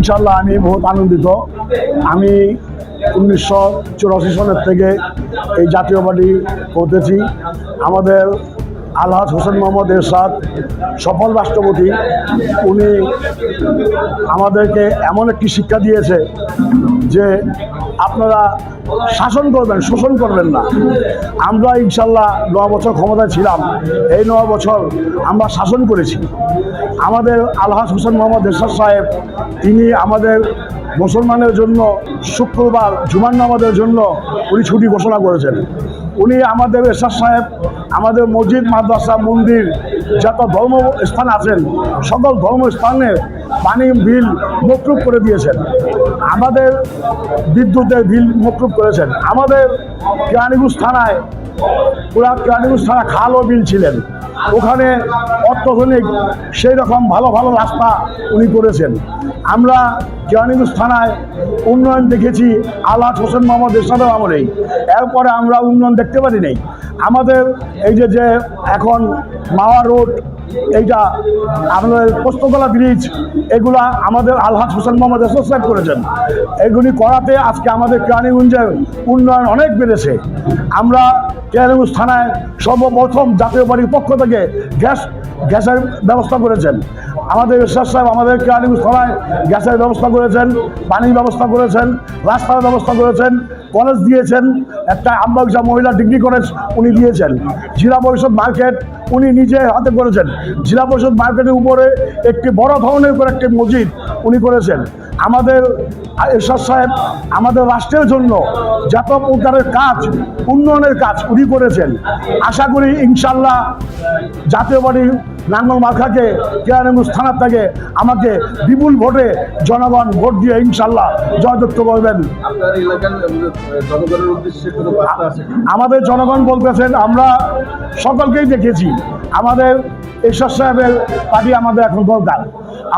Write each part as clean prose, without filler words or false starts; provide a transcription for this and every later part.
ইনশাল্লাহ আমি বহুত আনন্দিত। আমি 1984 সনের থেকে এই জাতীয় পার্টি করতেছি। আমাদের আলহাজ হোসেন মোহাম্মদ এরশাদ সফল রাষ্ট্রপতি, উনি আমাদেরকে এমন একটি শিক্ষা দিয়েছে যে আপনারা শাসন করবেন, শোষণ করবেন না। আমরা ইনশাল্লাহ 9 বছর ক্ষমতায় ছিলাম, এই 9 বছর আমরা শাসন করেছি। আমাদের আলহাজ হোসেন মোহাম্মদ এরশাদ সাহেব, তিনি আমাদের মুসলমানের জন্য শুক্রবার জুমার নামাজের জন্য উনি ছুটি ঘোষণা করেছেন। উনি আমাদের এরশাদ সাহেব আমাদের মসজিদ, মাদ্রাসা, মন্দির, যত ধর্মস্থান আছেন সকল ধর্মস্থানে পানি বিল মকুব করে দিয়েছেন। আমাদের বিদ্যুতের বিল মকুব করেছেন। আমাদের কেরানীগঞ্জ থানায় কেরানীগঞ্জ থানা খাল ও বিল ছিলেন, ওখানে অত্যাধুনিক সেই রকম ভালো ভালো রাস্তা উনি করেছেন। আমরা কেরানীগঞ্জ থানায় উন্নয়ন দেখেছি আলহাজ হোসেন মোহাম্মদ এরশাদের আমলেই। এরপরে আমরা উন্নয়ন দেখতে পারি নাই। আমাদের এই যে এখন মাওয়া রোড, এইটা আমাদের পোস্তগোলা ব্রিজ, এগুলা আমাদের আলহাজ হোসেন মোহাম্মদ এরশাদ সাহেব করেছেন। এগুলি করাতে আজকে আমাদের কেরানীগঞ্জের উন্নয়ন অনেক বেড়েছে। আমরা কেরানীগঞ্জ থানায় সর্বপ্রথম জাতীয় পার্টির পক্ষ থেকে গ্যাসের ব্যবস্থা করেছেন। আমাদের এরশাদ সাহেব আমাদের কেরানীগঞ্জ থানায় গ্যাসের ব্যবস্থা করেছেন, পানির ব্যবস্থা করেছেন, রাস্তার ব্যবস্থা করেছেন, কলেজ দিয়েছেন, একটা আমবাগিচা মহিলা ডিগ্রি কলেজ উনি দিয়েছেন। জেলা পরিষদ মার্কেট উনি নিজে হাতে করেছেন। জেলা পরিষদ মার্কেটের উপরে একটি বড় ধরনের করে একটি মসজিদ উনি করেছেন। আমাদের এরশাদ সাহেব আমাদের রাষ্ট্রের জন্য যত প্রকারের কাজ, উন্নয়নের কাজ উনি করেছেন। আশা করি ইনশাল্লাহ জাতীয় পার্টির নাঙ্গল মার্কাকে কেরানীগঞ্জ থানার থেকে আমাকে বিপুল ভোটে জনগণ ভোট দিয়ে ইনশাল্লাহ জয়যুক্ত করবেন। আমাদের জনগণ বলতেছেন, আমরা সকলকেই দেখেছি আমাদের এরশাদ সাহেবের পার্টি আমাদের এখন দরকার।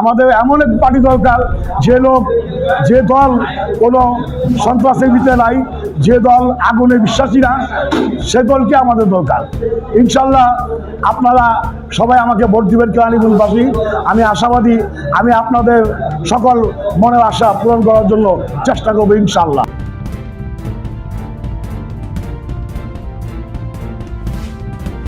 আমাদের এমন এক পার্টি দরকার যে দল কোনো সন্ত্রাসের ভিতরে নাই, যে দল আগুনে বিশ্বাসী না, সে দলকে আমাদের দরকার। ইনশাল্লাহ আপনারা সবাই আমাকে ভোট দিবেন কেরানীগঞ্জবাসী। আমি আশাবাদী, আমি আপনাদের সকল মনের আশা পূরণ করার জন্য চেষ্টা করবো ইনশাল্লাহ।